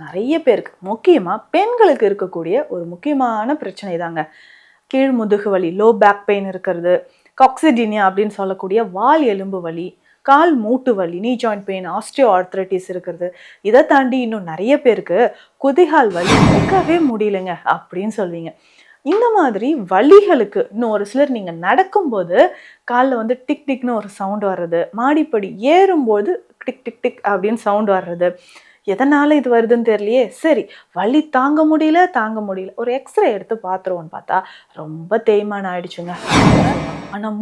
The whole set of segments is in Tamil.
நிறைய பேருக்கு முக்கியமாக பெண்களுக்கு இருக்கக்கூடிய ஒரு முக்கியமான பிரச்சனை தாங்க. கீழ் முதுகு வலி, லோ பேக் பெயின் இருக்கிறது, காக்சிடினியா அப்படின்னு சொல்லக்கூடிய வால் எலும்பு வலி, கால் மூட்டு வலி, நீ ஜாயிண்ட் பெயின், ஆஸ்டியோ ஆர்த்ரைட்டிஸ் இருக்கிறது. இதை தாண்டி இன்னும் நிறைய பேருக்கு குதிகால் வலி இருக்கவே முடியலைங்க அப்படின்னு சொல்வீங்க. இந்த மாதிரி வலிகளுக்கு இன்னும் ஒரு சிலர் நீங்கள் நடக்கும்போது காலில் வந்து டிக் டிக்னு ஒரு சவுண்ட் வர்றது, மாடிப்படி ஏறும்போது டிக் டிக் டிக் அப்படின்னு சவுண்ட் வர்றது, எதனால இது வருதுன்னு தெரியலையே, சரி வலி தாங்க முடியல, ஒரு எக்ஸ்ரே எடுத்து பார்த்துருவோன்னு பார்த்தா ரொம்ப தேய்மானம் ஆயிடுச்சுங்க. ஆனால்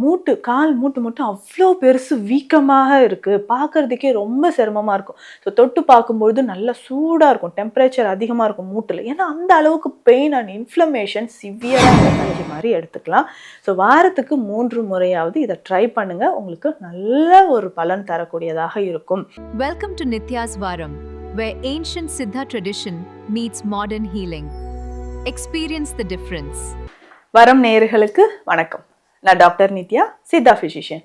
கால் மூட்டு மட்டும் அவ்வளோ பெருசு வீக்கமாக இருக்குது, பார்க்குறதுக்கே ரொம்ப சிரமமாக இருக்கும். ஸோ தொட்டு பார்க்கும்பொழுது நல்லா சூடாக இருக்கும், டெம்பரேச்சர் அதிகமாக இருக்கும் மூட்டில். ஏன்னா அந்த அளவுக்கு பெயின் அண்ட் இன்ஃப்ளமேஷன் சிவியராக கஞ்சி மாதிரி எடுத்துக்கலாம். ஸோ வாரத்துக்கு 3 முறையாவது இதை ட்ரை பண்ணுங்கள், உங்களுக்கு நல்ல ஒரு பலன் தரக்கூடியதாக இருக்கும். வெல்கம் டு நித்யாஸ் வாரம், where ancient Siddha tradition meets modern healing. Experience the difference. வரம் நேயர்களுக்கு வணக்கம். நான் டாக்டர் நித்யா, சித்தா ஃபிசிஷியன்.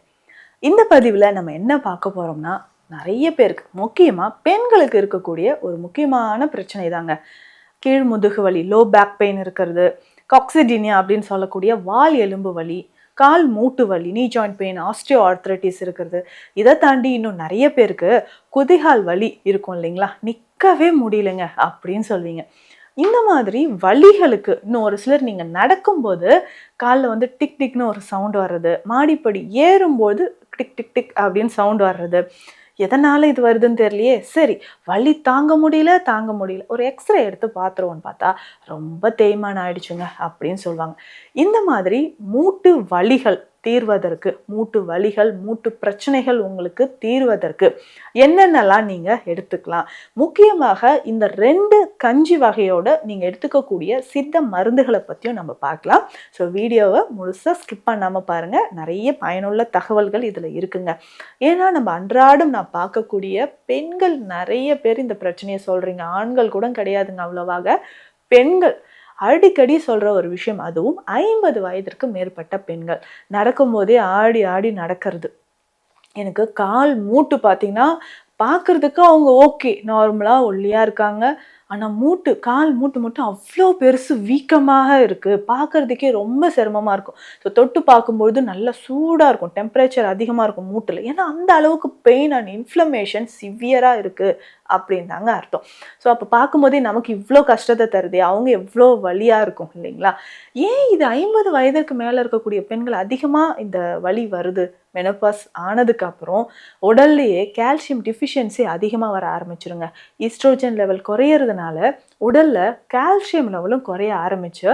இந்த பதிவில் நம்ம என்ன பார்க்க போகிறோம்னா, நிறைய பேருக்கு முக்கியமாக பெண்களுக்கு இருக்கக்கூடிய ஒரு முக்கியமான பிரச்சனை தாங்க. கீழ் முதுகு வலி, லோ பேக் பெயின் இருக்கிறது, காக்சிடினியா அப்படின்னு சொல்லக்கூடிய வால் எலும்பு வலி, கால் மூட்டு வலி, நீ ஜாயிண்ட் பெயின், ஆஸ்டியோ ஆர்த்ரைட்டிஸ் இருக்கிறது. இதை தாண்டி இன்னும் நிறைய பேருக்கு குதிகால் வலி இருக்கும் இல்லைங்களா, நிற்கவே முடியலைங்க அப்படின்னு சொல்வீங்க. இந்த மாதிரி வலிகளுக்கு இன்னும் ஒரு சிலர் நீங்கள் நடக்கும்போது காலில் வந்து டிக் டிக்னு ஒரு சவுண்ட் வர்றது, மாடிப்படி ஏறும்போது டிக் டிக் டிக் அப்படின்னு சவுண்ட் வர்றது, எதனால இது வருதுன்னு தெரியலையே, சரி வலி தாங்க முடியல, ஒரு எக்ஸ்ரே எடுத்து பார்த்துருவோன்னு பார்த்தா ரொம்ப தேய்மானம் ஆயிடுச்சுங்க அப்படின்னு சொல்லுவாங்க. இந்த மாதிரி மூட்டு வலிகள் தீர்வதற்கு, மூட்டு வலிகள், மூட்டு பிரச்சனைகள் உங்களுக்கு தீர்வதற்கு என்னென்னலாம் நீங்கள் எடுத்துக்கலாம், முக்கியமாக இந்த 2 கஞ்சி வகையோட நீங்கள் எடுத்துக்கக்கூடிய சித்த மருந்துகளை பற்றியும் நம்ம பார்க்கலாம். ஸோ வீடியோவை முழுசாக ஸ்கிப் பண்ணாமல் பாருங்கள், நிறைய பயனுள்ள தகவல்கள் இதில் இருக்குங்க. ஏன்னா நம்ம அன்றாடம் நான் பார்க்கக்கூடிய பெண்கள் நிறைய பேர் இந்த பிரச்சனையை சொல்கிறீங்க, ஆண்கள் கூட கிடையாதுங்க அவ்வளவாக, பெண்கள் அடிக்கடி சொல்கிற ஒரு விஷயம். அதுவும் 50 வயதிற்கு மேற்பட்ட பெண்கள் நடக்கும்போதே ஆடி ஆடி நடக்கிறது. எனக்கு கால் மூட்டு பார்த்தீங்கன்னா பார்க்குறதுக்கு அவங்க ஓகே, நார்மலாக ஒல்லியாக இருக்காங்க, ஆனால் கால் மூட்டு மட்டும் அவ்வளோ பெருசு வீக்கமாக இருக்குது, பார்க்குறதுக்கே ரொம்ப சிரமமாக இருக்கும். ஸோ தொட்டு பார்க்கும்பொழுது நல்லா சூடாக இருக்கும், டெம்பரேச்சர் அதிகமாக இருக்கும் மூட்டில். ஏன்னா அந்த அளவுக்கு பெயின் அண்ட் இன்ஃப்ளமேஷன் சிவியராக இருக்குது அப்படின்னு தாங்க அர்த்தம். ஸோ அப்போ பார்க்கும்போதே நமக்கு இவ்வளோ கஷ்டத்தை தருதே, அவங்க எவ்வளோ வலியாக இருக்கும் இல்லைங்களா. ஏன் இது 50 வயதுக்கு மேலே இருக்கக்கூடிய பெண்கள் அதிகமாக இந்த வலி வருது? மெனோபாஸ் ஆனதுக்கு அப்புறம் உடல்லையே கால்சியம் டிஃபிஷியன்சி அதிகமாக வர ஆரம்பிச்சிருங்க. ஈஸ்ட்ரோஜன் லெவல் குறையிறதுனால உடல்ல கால்சியம் லெவலும் குறைய ஆரம்பிச்சு,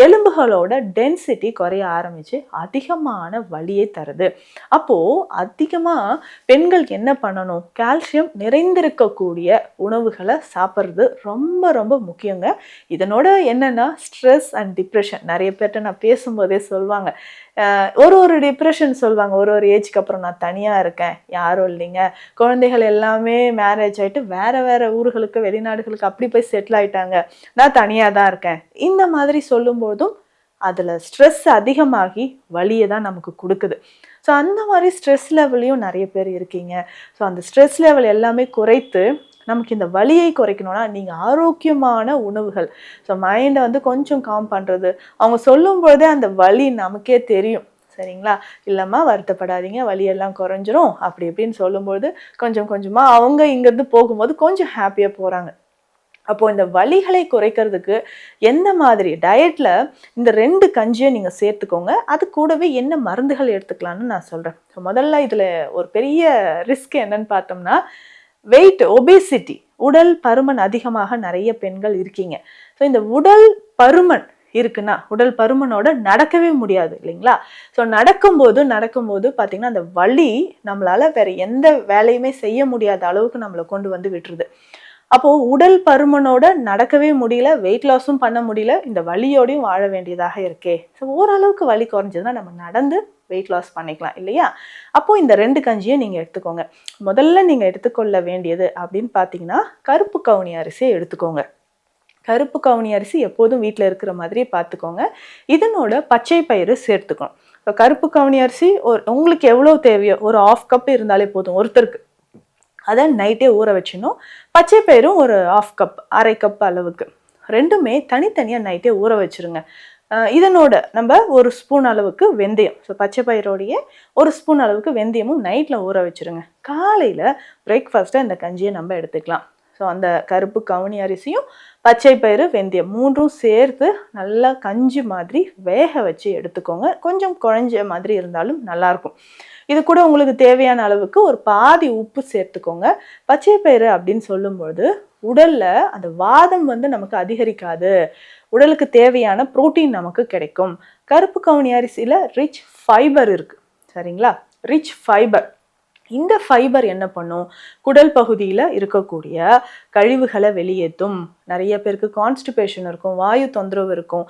எலும்புகளோட டென்சிட்டி குறைய ஆரம்பிச்சு அதிகமான வலியை தருது. அப்போ அதிகமாக பெண்கள் என்ன பண்ணணும், கால்சியம் நிறைந்திருக்கக்கூடிய உணவுகளை சாப்பிட்றது ரொம்ப ரொம்ப முக்கியங்க. இதனோட என்னன்னா ஸ்ட்ரெஸ் அண்ட் டிப்ரெஷன், நிறைய பேர்ட்ட நான் பேசும்போதே சொல்லுவாங்க, ஒரு டிப்ரெஷன் சொல்லுவாங்க, ஒரு ஏஜ்க்கு அப்புறம் நான் தனியாக இருக்கேன், யாரும் இல்லைங்க, குழந்தைகள் எல்லாமே மேரேஜ் ஆகிட்டு வேறு ஊர்களுக்கு வெளிநாடுகளுக்கு அப்படி போய் செட்டில் ஆகிட்டாங்க, நான் தனியாக தான் இருக்கேன். இந்த மாதிரி சொல்லும்போதும் அதில் ஸ்ட்ரெஸ் அதிகமாகி வலியை தான் நமக்கு கொடுக்குது. ஸோ அந்த மாதிரி ஸ்ட்ரெஸ் லெவலையும் நிறைய பேர் இருக்கீங்க. ஸோ அந்த ஸ்ட்ரெஸ் லெவல் எல்லாமே குறைத்து நமக்கு இந்த வலியை குறைக்கணும்னா நீங்கள் ஆரோக்கியமான உணவுகள், ஸோ மைண்டை வந்து கொஞ்சம் காம் பண்ணுறது, அவங்க சொல்லும் பொழுதே அந்த வலி நமக்கே தெரியும், சரிங்களா, இல்லைம்மா வருத்தப்படாதீங்க வலியெல்லாம் குறைஞ்சிரும் அப்படி இப்படின்னு சொல்லும்போது கொஞ்சம் கொஞ்சமாக அவங்க இங்கேருந்து போகும்போது கொஞ்சம் ஹாப்பியாக போகிறாங்க. அப்போது இந்த வலிகளை குறைக்கிறதுக்கு எந்த மாதிரி டயட்டில் இந்த 2 கஞ்சியை நீங்கள் சேர்த்துக்கோங்க, அது கூடவே என்ன மருந்துகள் எடுத்துக்கலான்னு நான் சொல்கிறேன். ஸோ முதல்ல இதில் ஒரு பெரிய ரிஸ்க் என்னன்னு பார்த்தோம்னா வெயிட், ஒபேசிட்டி, உடல் பருமன் அதிகமாக நிறைய பெண்கள் இருக்கீங்க. ஸோ இந்த உடல் பருமன் இருக்குன்னா, உடல் பருமனோட நடக்கவே முடியாது இல்லைங்களா. ஸோ நடக்கும்போது பார்த்தீங்கன்னா அந்த வலி நம்மளால வேற எந்த வேலையுமே செய்ய முடியாத அளவுக்கு நம்மளை கொண்டு வந்து விட்டுருது. அப்போது உடல் பருமனோட நடக்கவே முடியல, வெயிட் லாஸும் பண்ண முடியல, இந்த வலியோடையும் வாழ வேண்டியதாக இருக்கே. ஸோ ஓரளவுக்கு வலி குறைஞ்சதுன்னா நம்ம நடந்து வெயிட் லாஸ் பண்ணிக்கலாம் இல்லையா. அப்போது இந்த 2 கஞ்சியை நீங்கள் எடுத்துக்கோங்க. முதல்ல நீங்கள் எடுத்துக்கொள்ள வேண்டியது அப்படின்னு பார்த்தீங்கன்னா கருப்பு கவுனி அரிசியை எடுத்துக்கோங்க. கருப்பு கவுனி அரிசி எப்போதும் வீட்டில் இருக்கிற மாதிரி பார்த்துக்கோங்க. இதனோட பச்சை பயிறு சேர்த்துக்கணும். இப்போ கருப்பு கவுனி அரிசி உங்களுக்கு எவ்வளோ தேவையோ ஒரு 1/2 கப் இருந்தாலே போதும் ஒருத்தருக்கு. அதை நைட்டே ஊற வச்சிடணும். பச்சை பயிரும் ஒரு 1/2 கப், அரை கப் அளவுக்கு, ரெண்டுமே தனித்தனியாக நைட்டே ஊற வச்சிருங்க. இதனோட நம்ம 1 ஸ்பூன் அளவுக்கு வெந்தயம், ஸோ பச்சை பயிரோடைய 1 ஸ்பூன் அளவுக்கு வெந்தயமும் நைட்டில் ஊற வச்சுருங்க. காலையில் பிரேக்ஃபாஸ்ட்டாக இந்த கஞ்சியை நம்ம எடுத்துக்கலாம். ஸோ அந்த கருப்பு கவுனி அரிசியும் பச்சை பயிறு வெந்தயம் 3ம் சேர்த்து நல்லா கஞ்சி மாதிரி வேக வச்சு எடுத்துக்கோங்க. கொஞ்சம் குழஞ்ச மாதிரி இருந்தாலும் நல்லாயிருக்கும். இது கூட உங்களுக்கு தேவையான அளவுக்கு ஒரு பாதி உப்பு சேர்த்துக்கோங்க. பச்சை பயிறு அப்படின்னு சொல்லும்போது உடலில் அந்த வாதம் நமக்கு அதிகரிக்காது, உடலுக்கு தேவையான புரோட்டீன் நமக்கு கிடைக்கும். கருப்பு கவுனி அரிசியில் ரிச் ஃபைபர் இருக்குது, சரிங்களா? Rich fibre. இந்த ஃபைபர் என்ன பண்ணும், குடல் பகுதியில் இருக்கக்கூடிய கழிவுகளை வெளியேற்றும். நிறைய பேருக்கு கான்ஸ்டிபேஷன் இருக்கும், வாயு தொந்தரவு இருக்கும்,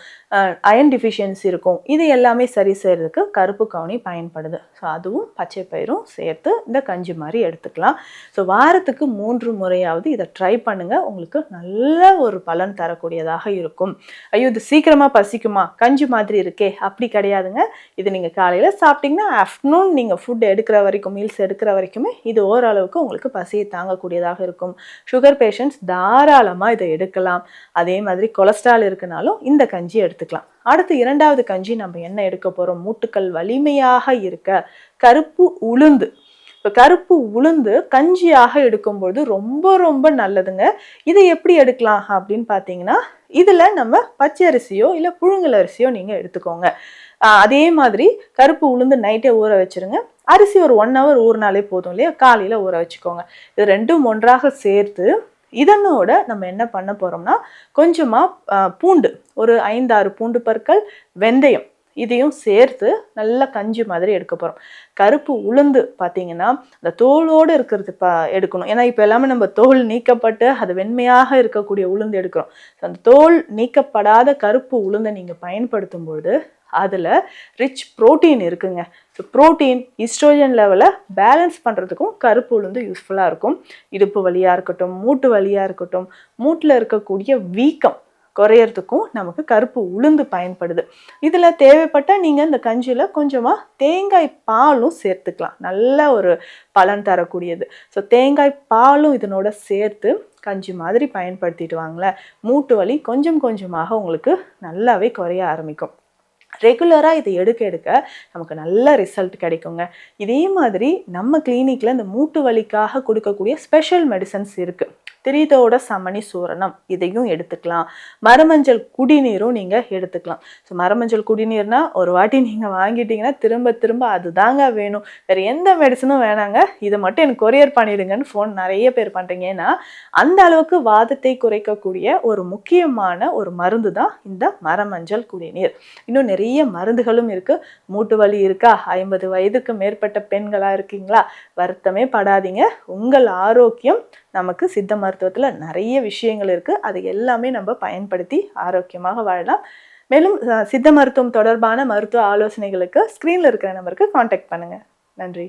அயன் டிஃபிஷியன்சி இருக்கும். இது எல்லாமே சரி செய்கிறதுக்கு கருப்பு கவுனி பயன்படுது. ஸோ அதுவும் பச்சை பயிரும் சேர்த்து இந்த கஞ்சி மாதிரி எடுத்துக்கலாம். ஸோ வாரத்துக்கு 3 முறையாவது இதை ட்ரை பண்ணுங்கள். உங்களுக்கு நல்ல ஒரு பலன் தரக்கூடியதாக இருக்கும். ஐயோ இது சீக்கிரமாக பசிக்குமா, கஞ்சி மாதிரி இருக்கே, அப்படி கிடையாதுங்க. இது நீங்கள் காலையில் சாப்பிட்டீங்கன்னா ஆஃப்டர்நூன் நீங்கள் ஃபுட் எடுக்கிற வரைக்கும், மீல்ஸ் எடுக்கிற வரைக்குமே இது ஓரளவுக்கு உங்களுக்கு பசியை தாங்கக்கூடியதாக இருக்கும். சுகர் பேஷண்ட்ஸ் தாராளமாக இதை எடுக்கலாம். அதே மாதிரி கொலஸ்ட்ரால் இருக்குனாலும் இந்த கஞ்சி எடுத்துக்கலாம். அடுத்து 2வது கஞ்சி நம்ம என்ன எடுக்க போகிறோம், மூட்டுக்கள் வலிமையாக இருக்க கருப்பு உளுந்து. இப்போ கருப்பு உளுந்து கஞ்சியாக எடுக்கும்போது ரொம்ப ரொம்ப நல்லதுங்க. இதை எப்படி எடுக்கலாம் அப்படின்னு பார்த்தீங்கன்னா, இதில் நம்ம பச்சை அரிசியோ இல்லை புழுங்கல் அரிசியோ நீங்கள் எடுத்துக்கோங்க. அதே மாதிரி கருப்பு உளுந்து நைட்டே ஊற வச்சுருங்க. அரிசி ஒரு 1 hour ஊறினாலே போதும் இல்லையா, காலையில் ஊற வச்சுக்கோங்க. இது ரெண்டும் ஒன்றாக சேர்த்து இதனோட நம்ம என்ன பண்ண போகிறோம்னா, கொஞ்சமாக பூண்டு, ஒரு 5-6 பூண்டு பற்கள், வெந்தயம், இதையும் சேர்த்து நல்லா கஞ்சி மாதிரி எடுக்க போகிறோம். கருப்பு உளுந்து பார்த்தீங்கன்னா அந்த தோலோடு இருக்கிறது எடுக்கணும். ஏன்னா இப்போ எல்லாமே நம்ம தோல் நீக்கப்பட்டு அது வெண்மையாக இருக்கக்கூடிய உளுந்து எடுக்கிறோம். ஸோ அந்த தோல் நீக்கப்படாத கருப்பு உளுந்தை நீங்கள் பயன்படுத்தும் பொழுது அதில் ரிச் புரோட்டீன் இருக்குங்க. ஸோ புரோட்டீன், ஈஸ்ட்ரோஜன் லெவலை பேலன்ஸ் பண்ணுறதுக்கும் கருப்பு உளுந்து யூஸ்ஃபுல்லாக இருக்கும். இடுப்பு வலியாக இருக்கட்டும், மூட்டு வலியாக இருக்கட்டும், மூட்டில் இருக்கக்கூடிய வீக்கம் குறையறதுக்கும் நமக்கு கருப்பு உளுந்து பயன்படுது. இதில் தேவைப்பட்டால் நீங்கள் இந்த கஞ்சியில் கொஞ்சமாக தேங்காய் பாலும் சேர்த்துக்கலாம். நல்ல ஒரு பலன் தரக்கூடியது. ஸோ தேங்காய் பாலும் இதனோட சேர்த்து கஞ்சி மாதிரி பயன்படுத்திட்டு வாங்களேன். மூட்டு வலி கொஞ்சம் கொஞ்சமாக உங்களுக்கு நல்லாவே குறைய ஆரம்பிக்கும். ரெகுலராக இதை எடுக்க நமக்கு நல்ல ரிசல்ட் கிடைக்குங்க. இதே மாதிரி நம்ம கிளினிக்கில் இந்த மூட்டு வலிக்காக கொடுக்கக்கூடிய ஸ்பெஷல் மெடிசன்ஸ் இருக்குது. திரிதோட சமணி சூரணம், இதையும் எடுத்துக்கலாம். மரமஞ்சள் குடிநீரும் நீங்கள் எடுத்துக்கலாம். ஸோ மரமஞ்சள் குடிநீர்னா ஒரு வாட்டி நீங்கள் வாங்கிட்டீங்கன்னா திரும்ப திரும்ப அதுதாங்க வேணும், வேறு எந்த மெடிசனும் வேணாங்க, இதை மட்டும் எனக்கு கொரியர் பண்ணிடுங்கன்னு ஃபோன் நிறைய பேர் பண்ணுறீங்க. ஏன்னா அந்த அளவுக்கு வாதத்தை குறைக்கக்கூடிய ஒரு முக்கியமான ஒரு மருந்து தான் இந்த மரமஞ்சள் குடிநீர். இன்னும் நிறைய மருந்துகளும் இருக்குது. மூட்டு வலி இருக்கா, 50 வயதுக்கு மேற்பட்ட பெண்களாக இருக்கீங்களா, வருத்தமே படாதீங்க. உங்கள் ஆரோக்கியம் நமக்கு சித்த மருத்துவத்தில் நிறைய விஷயங்கள் இருக்குது. அது எல்லாமே நம்ம பயன்படுத்தி ஆரோக்கியமாக வாழலாம். மேலும் சித்த மருத்துவம் தொடர்பான மருத்துவ ஆலோசனைகளுக்கு ஸ்க்ரீனில் இருக்கிற நம்பருக்கு காண்டாக்ட் பண்ணுங்கள். நன்றி.